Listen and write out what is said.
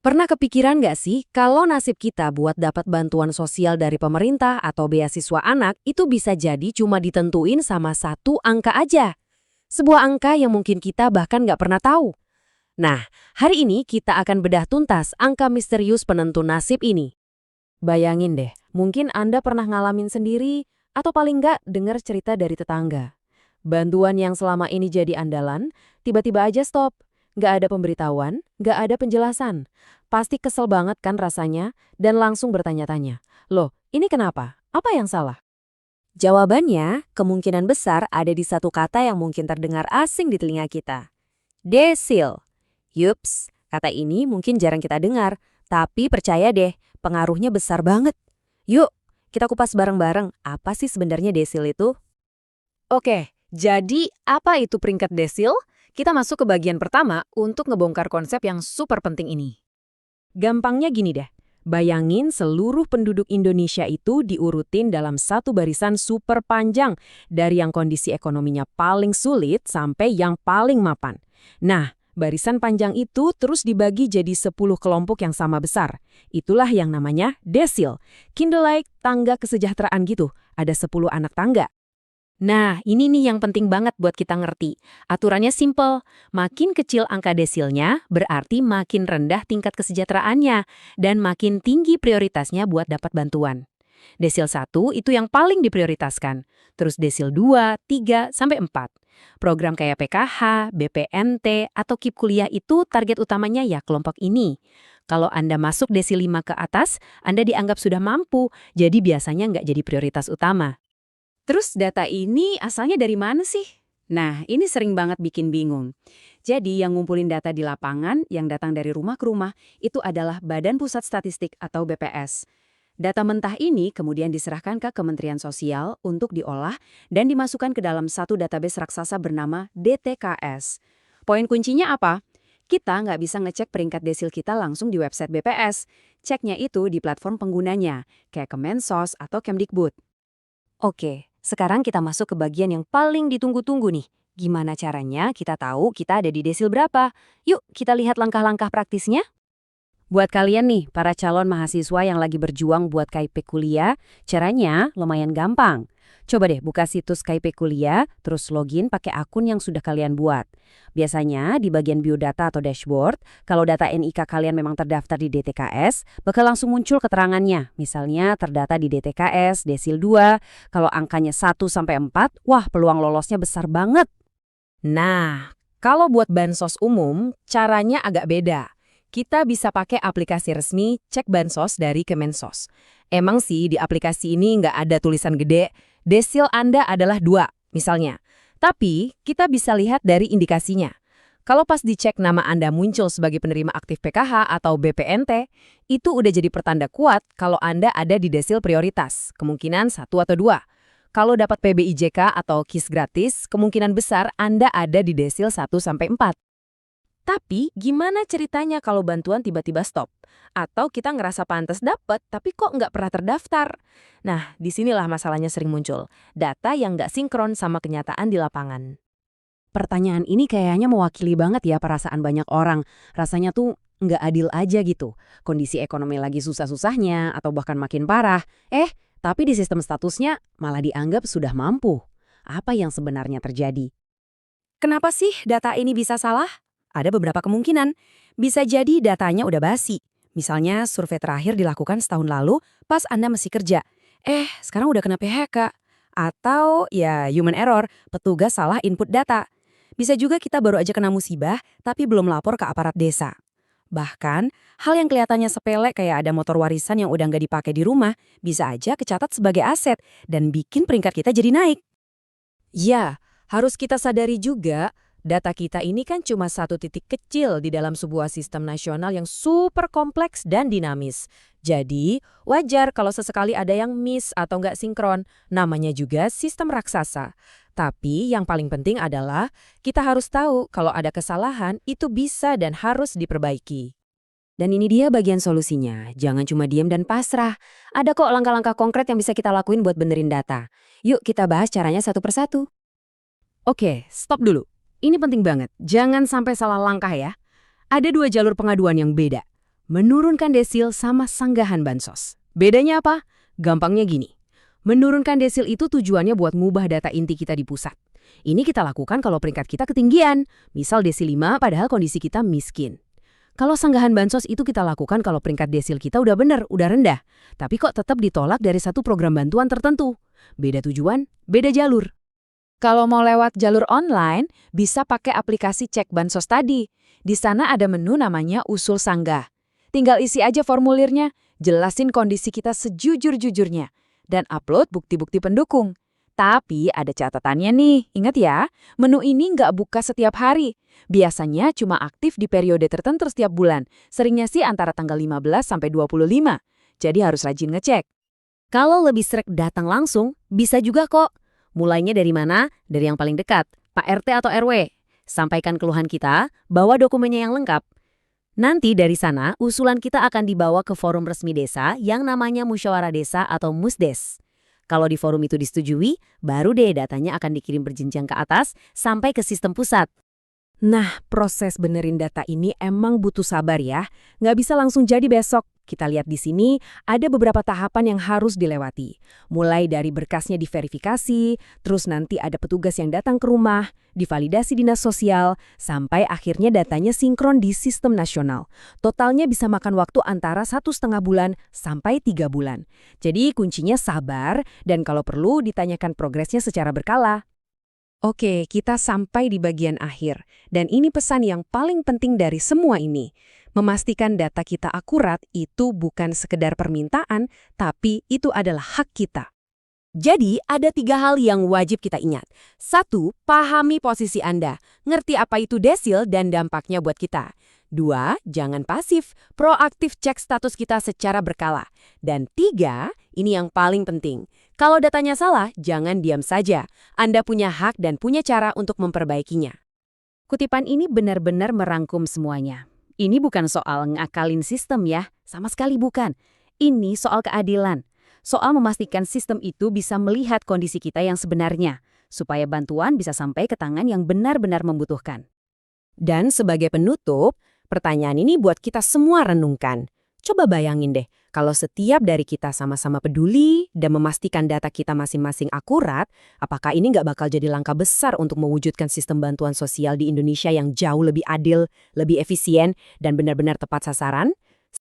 Pernah kepikiran nggak sih kalau nasib kita buat dapat bantuan sosial dari pemerintah atau beasiswa anak itu bisa jadi cuma ditentuin sama satu angka aja? Sebuah angka yang mungkin kita bahkan nggak pernah tahu. Nah, hari ini kita akan bedah tuntas angka misterius penentu nasib ini. Bayangin deh, mungkin Anda pernah ngalamin sendiri atau paling nggak dengar cerita dari tetangga. Bantuan yang selama ini jadi andalan, tiba-tiba aja stop. Nggak ada pemberitahuan, nggak ada penjelasan. Pasti kesel banget kan rasanya, dan langsung bertanya-tanya. Loh, ini kenapa? Apa yang salah? Jawabannya, kemungkinan besar ada di satu kata yang mungkin terdengar asing di telinga kita. Desil. Yups, kata ini mungkin jarang kita dengar, tapi percaya deh, pengaruhnya besar banget. Yuk, kita kupas bareng-bareng, apa sih sebenarnya desil itu? Oke, jadi apa itu peringkat desil? Kita masuk ke bagian pertama untuk ngebongkar konsep yang super penting ini. Gampangnya gini deh, bayangin seluruh penduduk Indonesia itu diurutin dalam satu barisan super panjang, dari yang kondisi ekonominya paling sulit sampai yang paling mapan. Nah, barisan panjang itu terus dibagi jadi 10 kelompok yang sama besar. Itulah yang namanya desil. Kinda-like tangga kesejahteraan gitu, ada 10 anak tangga. Nah, ini nih yang penting banget buat kita ngerti. Aturannya simple. Makin kecil angka desilnya, berarti makin rendah tingkat kesejahteraannya, dan makin tinggi prioritasnya buat dapat bantuan. Desil 1 itu yang paling diprioritaskan. Terus desil 2, 3, sampai 4. Program kayak PKH, BPNT, atau KIP kuliah itu target utamanya ya kelompok ini. Kalau Anda masuk desil 5 ke atas, Anda dianggap sudah mampu, jadi biasanya nggak jadi prioritas utama. Terus data ini asalnya dari mana sih? Nah, ini sering banget bikin bingung. Jadi yang ngumpulin data di lapangan yang datang dari rumah ke rumah itu adalah Badan Pusat Statistik atau BPS. Data mentah ini kemudian diserahkan ke Kementerian Sosial untuk diolah dan dimasukkan ke dalam satu database raksasa bernama DTKS. Poin kuncinya apa? Kita nggak bisa ngecek peringkat desil kita langsung di website BPS. Ceknya itu di platform penggunanya, kayak Kemensos atau Kemdikbud. Oke, sekarang kita masuk ke bagian yang paling ditunggu-tunggu nih. Gimana caranya kita tahu kita ada di desil berapa? Yuk, kita lihat langkah-langkah praktisnya. Buat kalian nih, para calon mahasiswa yang lagi berjuang buat KIP kuliah, caranya lumayan gampang. Coba deh buka situs KIP kuliah, terus login pakai akun yang sudah kalian buat. Biasanya di bagian biodata atau dashboard, kalau data NIK kalian memang terdaftar di DTKS, bakal langsung muncul keterangannya. Misalnya terdata di DTKS, desil 2, kalau angkanya 1-4, wah peluang lolosnya besar banget. Nah, kalau buat bansos umum, caranya agak beda. Kita bisa pakai aplikasi resmi cek bansos dari Kemensos. Emang sih di aplikasi ini nggak ada tulisan gede, desil Anda adalah 2, misalnya. Tapi kita bisa lihat dari indikasinya. Kalau pas dicek nama Anda muncul sebagai penerima aktif PKH atau BPNT, itu udah jadi pertanda kuat kalau Anda ada di desil prioritas, kemungkinan 1 atau 2. Kalau dapat PBIJK atau KIS gratis, kemungkinan besar Anda ada di desil 1-4. Tapi gimana ceritanya kalau bantuan tiba-tiba stop? Atau kita ngerasa pantas dapat tapi kok nggak pernah terdaftar? Nah, disinilah masalahnya sering muncul. Data yang nggak sinkron sama kenyataan di lapangan. Pertanyaan ini kayaknya mewakili banget ya perasaan banyak orang. Rasanya tuh nggak adil aja gitu. Kondisi ekonomi lagi susah-susahnya atau bahkan makin parah. Tapi di sistem statusnya malah dianggap sudah mampu. Apa yang sebenarnya terjadi? Kenapa sih data ini bisa salah? Ada beberapa kemungkinan. Bisa jadi datanya udah basi. Misalnya survei terakhir dilakukan setahun lalu pas Anda masih kerja. Sekarang udah kena PHK. Atau ya human error, petugas salah input data. Bisa juga kita baru aja kena musibah tapi belum lapor ke aparat desa. Bahkan, hal yang kelihatannya sepele kayak ada motor warisan yang udah nggak dipakai di rumah bisa aja kecatat sebagai aset dan bikin peringkat kita jadi naik. Ya, harus kita sadari juga, data kita ini kan cuma satu titik kecil di dalam sebuah sistem nasional yang super kompleks dan dinamis. Jadi, wajar kalau sesekali ada yang miss atau nggak sinkron. Namanya juga sistem raksasa. Tapi yang paling penting adalah kita harus tahu kalau ada kesalahan itu bisa dan harus diperbaiki. Dan ini dia bagian solusinya. Jangan cuma diam dan pasrah. Ada kok langkah-langkah konkret yang bisa kita lakuin buat benerin data. Yuk kita bahas caranya satu persatu. Oke, stop dulu. Ini penting banget, jangan sampai salah langkah ya. Ada 2 jalur pengaduan yang beda. menurunkan desil sama sanggahan bansos. Bedanya apa? Gampangnya gini. Menurunkan desil itu tujuannya buat ngubah data inti kita di pusat. Ini kita lakukan kalau peringkat kita ketinggian, misal desil 5 padahal kondisi kita miskin. Kalau sanggahan bansos itu kita lakukan kalau peringkat desil kita udah bener, udah rendah. Tapi kok tetap ditolak dari satu program bantuan tertentu. Beda tujuan, beda jalur. Kalau mau lewat jalur online, bisa pakai aplikasi cek bansos tadi. Di sana ada menu namanya usul sanggah. Tinggal isi aja formulirnya, jelasin kondisi kita sejujur-jujurnya, dan upload bukti-bukti pendukung. Tapi ada catatannya nih, ingat ya, menu ini nggak buka setiap hari. Biasanya cuma aktif di periode tertentu setiap bulan, seringnya sih antara tanggal 15 sampai 25. Jadi harus rajin ngecek. Kalau lebih sreg datang langsung, bisa juga kok. Mulainya dari mana? Dari yang paling dekat, Pak RT atau RW. Sampaikan keluhan kita, bawa dokumennya yang lengkap. Nanti dari sana, usulan kita akan dibawa ke forum resmi desa yang namanya Musyawarah Desa atau Musdes. Kalau di forum itu disetujui, baru deh datanya akan dikirim berjenjang ke atas sampai ke sistem pusat. Nah, proses benerin data ini emang butuh sabar ya. Nggak bisa langsung jadi besok. Kita lihat di sini, ada beberapa tahapan yang harus dilewati. Mulai dari berkasnya diverifikasi, terus nanti ada petugas yang datang ke rumah, divalidasi dinas sosial, sampai akhirnya datanya sinkron di sistem nasional. Totalnya bisa makan waktu antara 1,5 bulan sampai 3 bulan. Jadi kuncinya sabar, dan kalau perlu ditanyakan progresnya secara berkala. Oke, kita sampai di bagian akhir. Dan ini pesan yang paling penting dari semua ini. Memastikan data kita akurat itu bukan sekedar permintaan, tapi itu adalah hak kita. Jadi, ada 3 hal yang wajib kita ingat. 1. Pahami posisi Anda. Ngerti apa itu desil dan dampaknya buat kita. 2. Jangan pasif, proaktif cek status kita secara berkala. Dan 3, ini yang paling penting. Kalau datanya salah, jangan diam saja. Anda punya hak dan punya cara untuk memperbaikinya. Kutipan ini benar-benar merangkum semuanya. Ini bukan soal ngakalin sistem ya, sama sekali bukan. Ini soal keadilan. Soal memastikan sistem itu bisa melihat kondisi kita yang sebenarnya, supaya bantuan bisa sampai ke tangan yang benar-benar membutuhkan. Dan sebagai penutup, pertanyaan ini buat kita semua renungkan. Coba bayangin deh, kalau setiap dari kita sama-sama peduli dan memastikan data kita masing-masing akurat, apakah ini nggak bakal jadi langkah besar untuk mewujudkan sistem bantuan sosial di Indonesia yang jauh lebih adil, lebih efisien, dan benar-benar tepat sasaran?